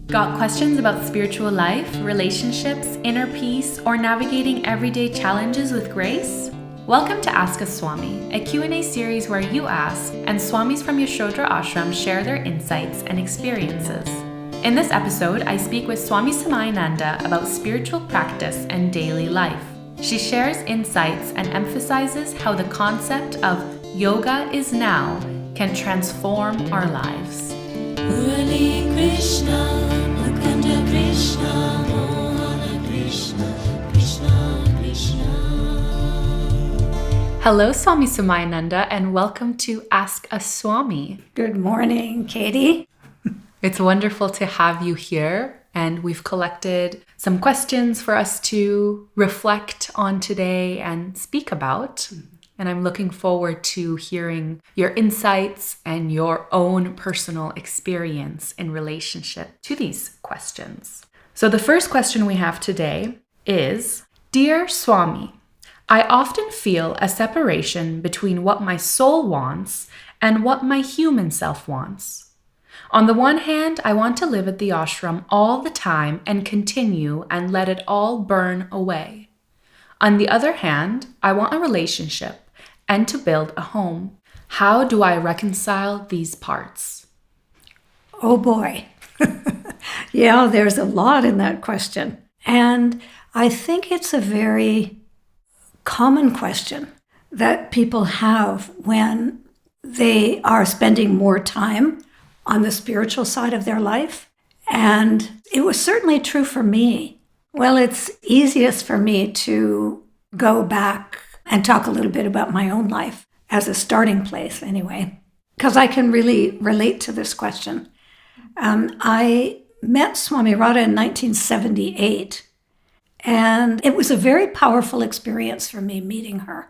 Got questions about spiritual life, relationships, inner peace, or navigating everyday challenges with grace? Welcome to Ask A Swami, a Q&A series where you ask, and Swamis from Yasodhara Ashram share their insights and experiences. In this episode, I speak with Swami Samayananda about spiritual practice and daily life. She shares insights and emphasizes how the concept of yoga is now can transform our lives. Hare Krishna, Mukunda Krishna, Mohana Krishna, Krishna Krishna. Hello, Swami Samayananda, and welcome to Ask A Swami. Good morning, Katie. It's wonderful to have you here, and we've collected some questions for us to reflect on today and speak about. And I'm looking forward to hearing your insights and your own personal experience in relationship to these questions. So the first question we have today is, Dear Swami, I often feel a separation between what my soul wants and what my human self wants. On the one hand, I want to live at the ashram all the time and continue and let it all burn away. On the other hand, I want a relationship and to build a home. How do I reconcile these parts? Oh boy. Yeah, there's a lot in that question. And I think it's a very common question that people have when they are spending more time on the spiritual side of their life. And it was certainly true for me. Well, it's easiest for me to go back and talk a little bit about my own life as a starting place anyway, because I can really relate to this question. I met Swami Radha in 1978, and it was a very powerful experience for me meeting her.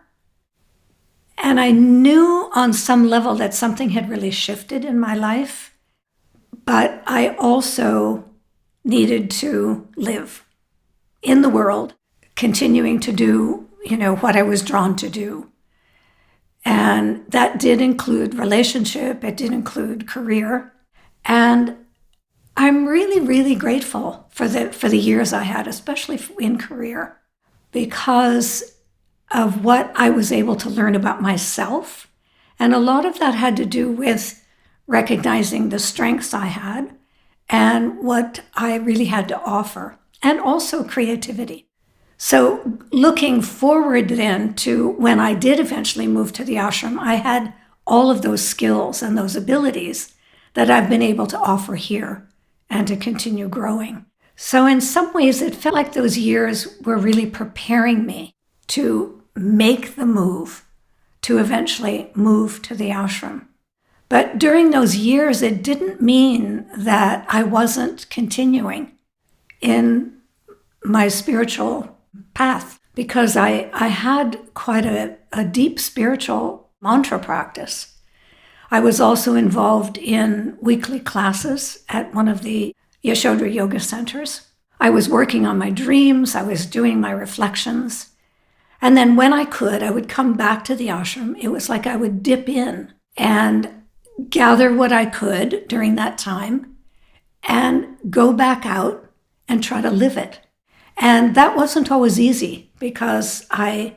And I knew on some level that something had really shifted in my life, but I also needed to live in the world, continuing to do what I was drawn to do. And that did include relationship, it did include career. And I'm really, really grateful for the years I had, especially in career, because of what I was able to learn about myself. And a lot of that had to do with recognizing the strengths I had and what I really had to offer, and also creativity. So looking forward then to when I did eventually move to the ashram, I had all of those skills and those abilities that I've been able to offer here and to continue growing. So in some ways, it felt like those years were really preparing me to make the move to eventually move to the ashram. But during those years, it didn't mean that I wasn't continuing in my spiritual path, because I had quite a deep spiritual mantra practice. I was also involved in weekly classes at one of the Yasodhara yoga centers. I was working on my dreams, I was doing my reflections. And then when I could, I would come back to the ashram. It was like I would dip in and gather what I could during that time and go back out and try to live it. And that wasn't always easy, because I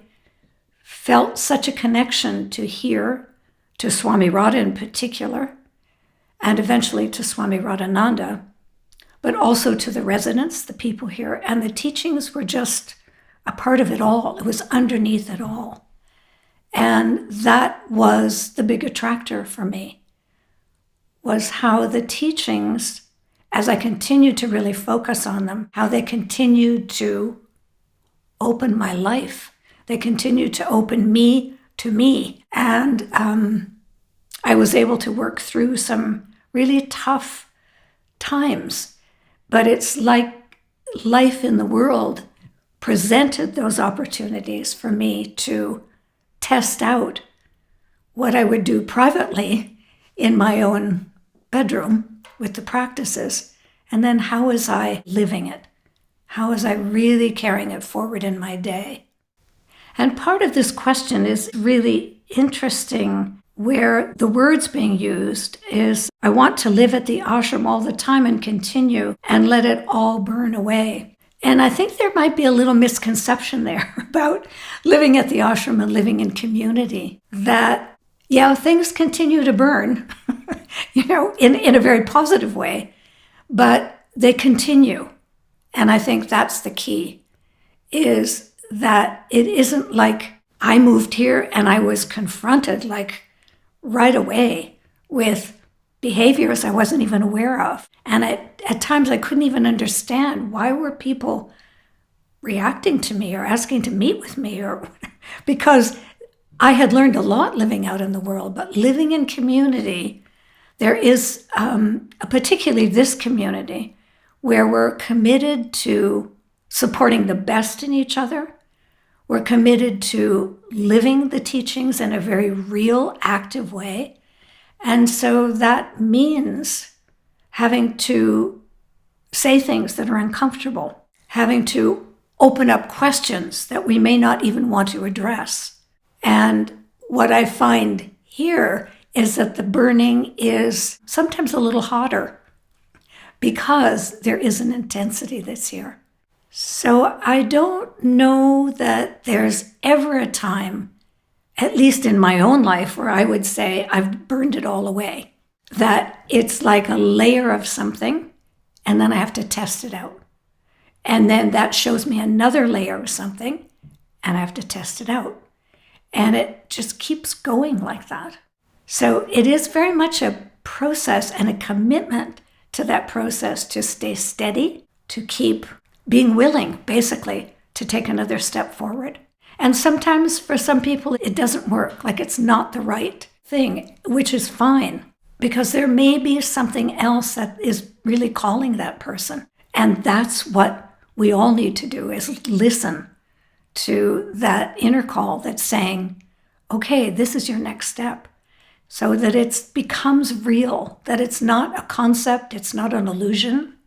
felt such a connection to here, to Swami Radha in particular, and eventually to Swami Radhananda, but also to the residents, the people here. And the teachings were just a part of it all. It was underneath it all. And that was the big attractor for me, was how the teachings, as I continued to really focus on them, how they continued to open my life. They continued to open me to me. And I was able to work through some really tough times. But it's like life in the world presented those opportunities for me to test out what I would do privately in my own bedroom with the practices, and then how was I living it? How was I really carrying it forward in my day? And part of this question is really interesting where the words being used is, I want to live at the ashram all the time and continue and let it all burn away. And I think there might be a little misconception there about living at the ashram and living in community, that, yeah, things continue to burn, in a very positive way, but they continue. And I think that's the key, is that it isn't like I moved here and I was confronted like right away with behaviors I wasn't even aware of. And at times I couldn't even understand, why were people reacting to me or asking to meet with me, or because I had learned a lot living out in the world, but living in community, there is particularly this community where we're committed to supporting the best in each other. We're committed to living the teachings in a very real, active way. And so that means having to say things that are uncomfortable, having to open up questions that we may not even want to address. And what I find here is that the burning is sometimes a little hotter because there is an intensity that's here. So I don't know that there's ever a time, at least in my own life, where I would say I've burned it all away. That it's like a layer of something, and then I have to test it out. And then that shows me another layer of something, and I have to test it out. And it just keeps going like that. So it is very much a process and a commitment to that process to stay steady, to keep being willing, basically, to take another step forward. And sometimes for some people, it doesn't work, like it's not the right thing, which is fine, because there may be something else that is really calling that person. And that's what we all need to do, is listen to that inner call that's saying, okay, this is your next step, so that it becomes real, that it's not a concept, it's not an illusion,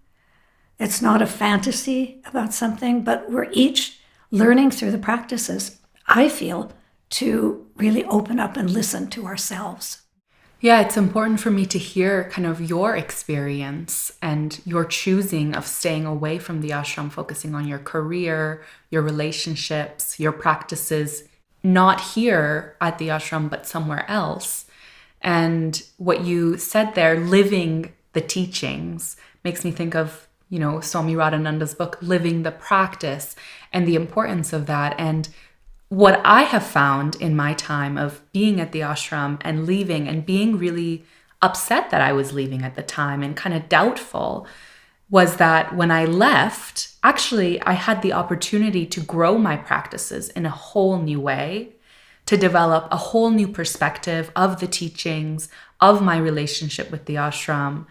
it's not a fantasy about something, but we're each learning through the practices, I feel, to really open up and listen to ourselves. Yeah, it's important for me to hear kind of your experience and your choosing of staying away from the ashram, focusing on your career, your relationships, your practices, not here at the ashram, but somewhere else. And what you said there, living the teachings, makes me think of, Swami Radhananda's book, Living the Practice, and the importance of that. And what I have found in my time of being at the ashram and leaving and being really upset that I was leaving at the time and kind of doubtful, was that when I left, actually, I had the opportunity to grow my practices in a whole new way, to develop a whole new perspective of the teachings, of my relationship with the ashram,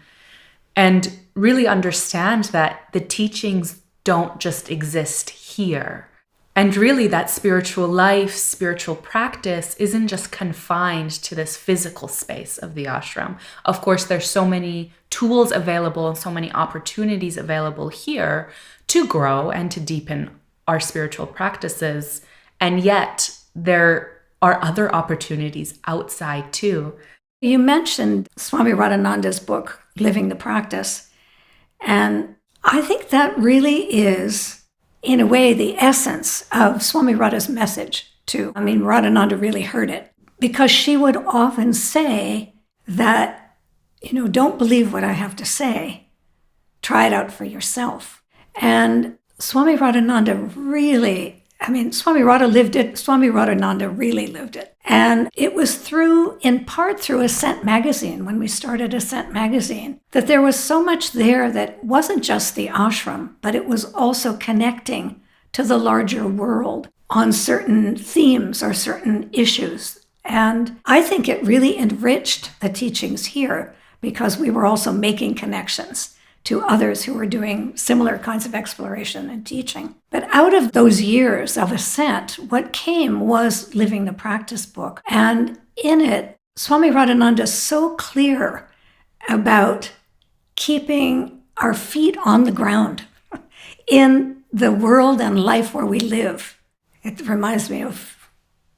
and really understand that the teachings don't just exist here. And really that spiritual life, spiritual practice isn't just confined to this physical space of the ashram. Of course, there's so many tools available and so many opportunities available here to grow and to deepen our spiritual practices. And yet there are other opportunities outside too. You mentioned Swami Radhananda's book, Living the Practice. And I think that really is, in a way, the essence of Swami Radha's message too. I mean, Radhananda really heard it, because she would often say that, don't believe what I have to say. Try it out for yourself. And Swami Radhananda really, Swami Radha lived it. Swami Radhananda really lived it. And it was in part through Ascent magazine, when we started Ascent magazine, that there was so much there that wasn't just the ashram, but it was also connecting to the larger world on certain themes or certain issues. And I think it really enriched the teachings here, because we were also making connections to others who were doing similar kinds of exploration and teaching. But out of those years of Ascent, what came was Living the Practice book. And in it, Swami Radhananda is so clear about keeping our feet on the ground in the world and life where we live. It reminds me of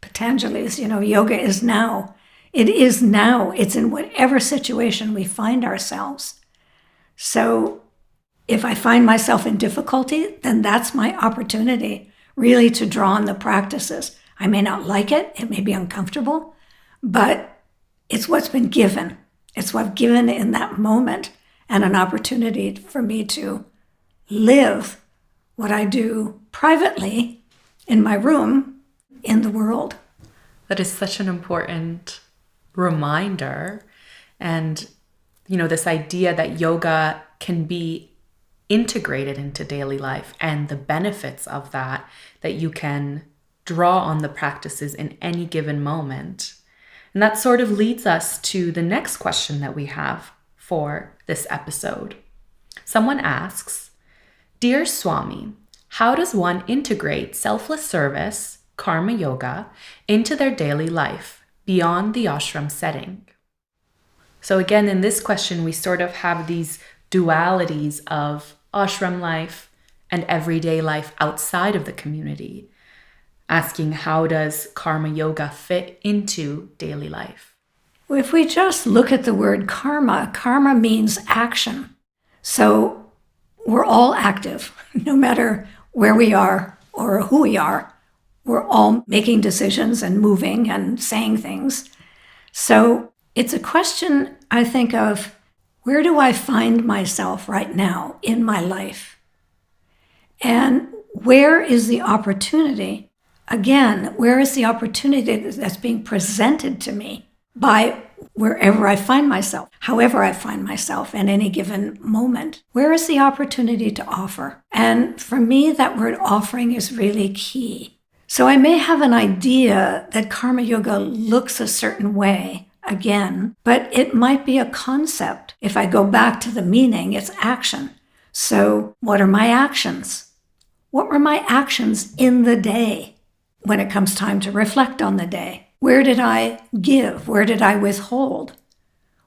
Patanjali's, yoga is now. It is now. It's in whatever situation we find ourselves. So if I find myself in difficulty, then that's my opportunity really to draw on the practices. I may not like it. It may be uncomfortable, but it's what's been given. It's what's given in that moment, and an opportunity for me to live what I do privately in my room in the world. That is such an important reminder. And, this idea that yoga can be integrated into daily life and the benefits of that you can draw on the practices in any given moment. And that sort of leads us to the next question that we have for this episode. Someone asks, Dear Swami, how does one integrate selfless service, karma yoga, into their daily life beyond the ashram setting? So again, in this question, we sort of have these dualities of ashram life and everyday life outside of the community, asking how does karma yoga fit into daily life? If we just look at the word karma, karma means action. So we're all active, no matter where we are or who we are. We're all making decisions and moving and saying things. So it's a question, I think, of where do I find myself right now in my life? And where is the opportunity? Again, where is the opportunity that's being presented to me by wherever I find myself, however I find myself in any given moment? Where is the opportunity to offer? And for me, that word offering is really key. So I may have an idea that karma yoga looks a certain way, again, but it might be a concept. If I go back to the meaning, it's action. So what are my actions? What were my actions in the day? When it comes time to reflect on the day, where did I give? Where did I withhold?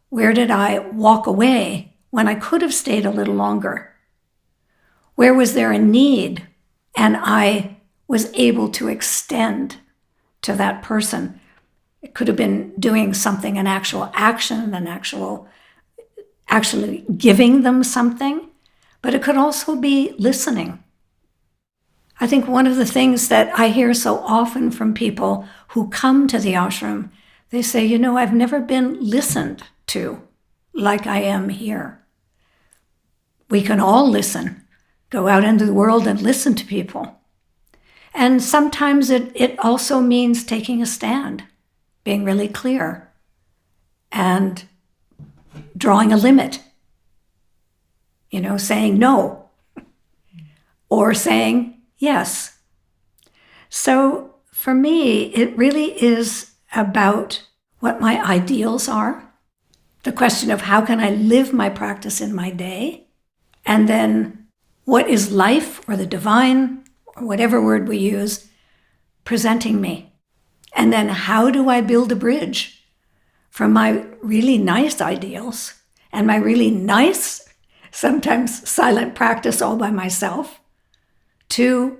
Where did I walk away when I could have stayed a little longer? Where was there a need and I was able to extend to that person? It could have been doing something, an actual action, actually giving them something, but it could also be listening. I think one of the things that I hear so often from people who come to the ashram, they say, I've never been listened to like I am here. We can all listen, go out into the world and listen to people. And sometimes it also means taking a stand, being really clear, and drawing a limit, saying no, or saying yes. So for me, it really is about what my ideals are, the question of how can I live my practice in my day, and then what is life or the divine, or whatever word we use, presenting me. And then how do I build a bridge from my really nice ideals and my really nice, sometimes silent practice all by myself, to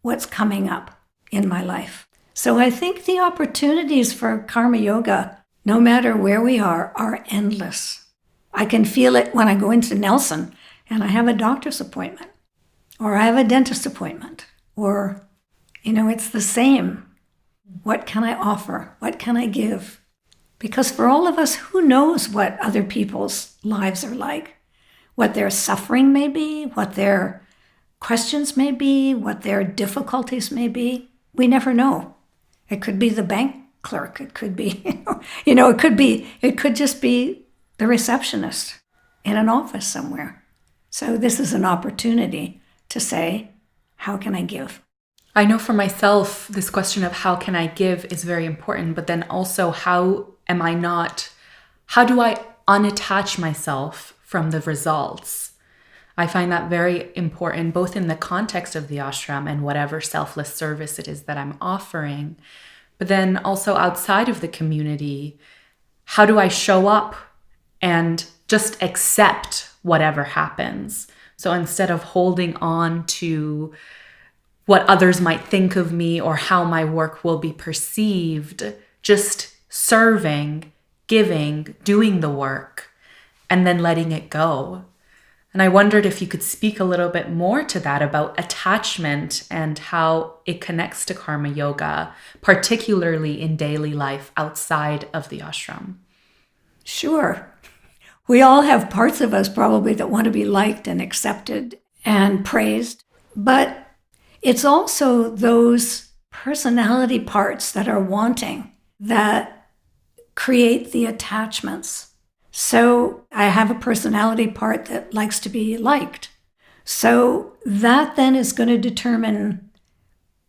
what's coming up in my life. So I think the opportunities for karma yoga, no matter where we are endless. I can feel it when I go into Nelson and I have a doctor's appointment, or I have a dentist appointment, or, it's the same. What can I offer? What can I give? Because for all of us, who knows what other people's lives are like, what their suffering may be, what their questions may be, what their difficulties may be. We never know. It could be the bank clerk. It could be, it could just be the receptionist in an office somewhere. So this is an opportunity to say, how can I give? I know for myself, this question of how can I give is very important, but then also how do I unattach myself from the results? I find that very important, both in the context of the ashram and whatever selfless service it is that I'm offering, but then also outside of the community. How do I show up and just accept whatever happens? So instead of holding on to what others might think of me or how my work will be perceived, just serving, giving, doing the work, and then letting it go. And I wondered if you could speak a little bit more to that about attachment and how it connects to karma yoga, particularly in daily life outside of the ashram. Sure. We all have parts of us probably that want to be liked and accepted and praised, but it's also those personality parts that are wanting that create the attachments. So I have a personality part that likes to be liked. So that then is going to determine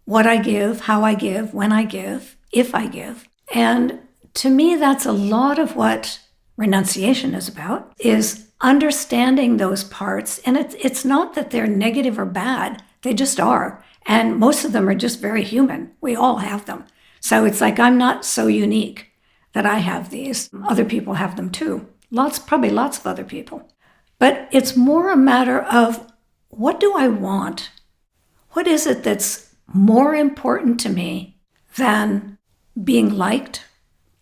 what I give, how I give, when I give, if I give. And to me, that's a lot of what renunciation is about, is understanding those parts. And it's not that they're negative or bad, they just are. And most of them are just very human. We all have them. So it's like, I'm not so unique that I have these. Other people have them too. Probably lots of other people. But it's more a matter of, what do I want? What is it that's more important to me than being liked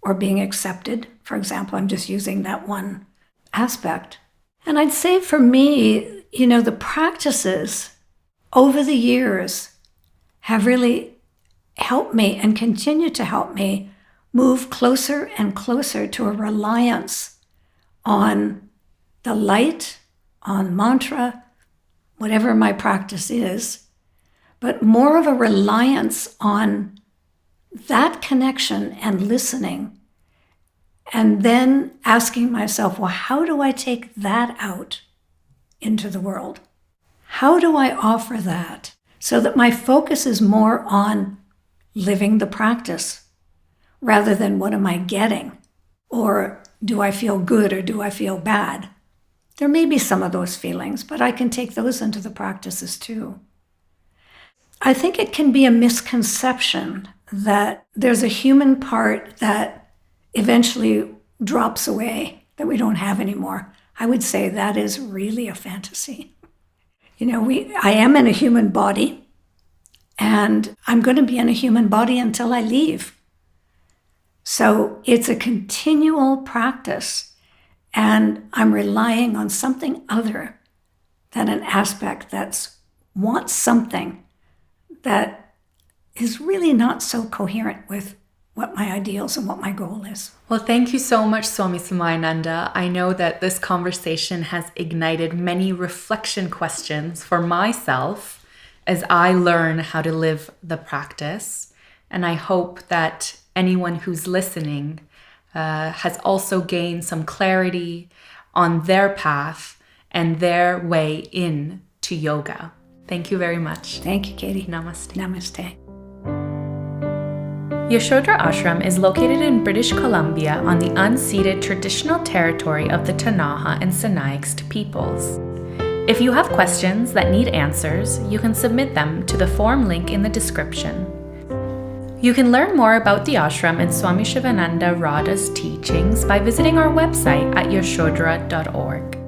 or being accepted? For example, I'm just using that one aspect. And I'd say for me, the practices over the years have really helped me and continue to help me move closer and closer to a reliance on the light, on mantra, whatever my practice is, but more of a reliance on that connection and listening, and then asking myself, well, how do I take that out into the world? How do I offer that so that my focus is more on living the practice rather than what am I getting? Or do I feel good or do I feel bad? There may be some of those feelings, but I can take those into the practices too. I think it can be a misconception that there's a human part that eventually drops away, that we don't have anymore. I would say that is really a fantasy. I am in a human body, and I'm going to be in a human body until I leave. So it's a continual practice, and I'm relying on something other than an aspect that wants something that is really not so coherent with what my ideals and what my goal is. Well, thank you so much, Swami Samayananda. I know that this conversation has ignited many reflection questions for myself as I learn how to live the practice. And I hope that anyone who's listening has also gained some clarity on their path and their way in to yoga. Thank you very much. Thank you, Katie. Namaste. Namaste. Yasodhara Ashram is located in British Columbia on the unceded traditional territory of the Ktunaxa and Sinixt peoples. If you have questions that need answers, you can submit them to the form link in the description. You can learn more about the ashram and Swami Shivananda Radha's teachings by visiting our website at yasodhara.org.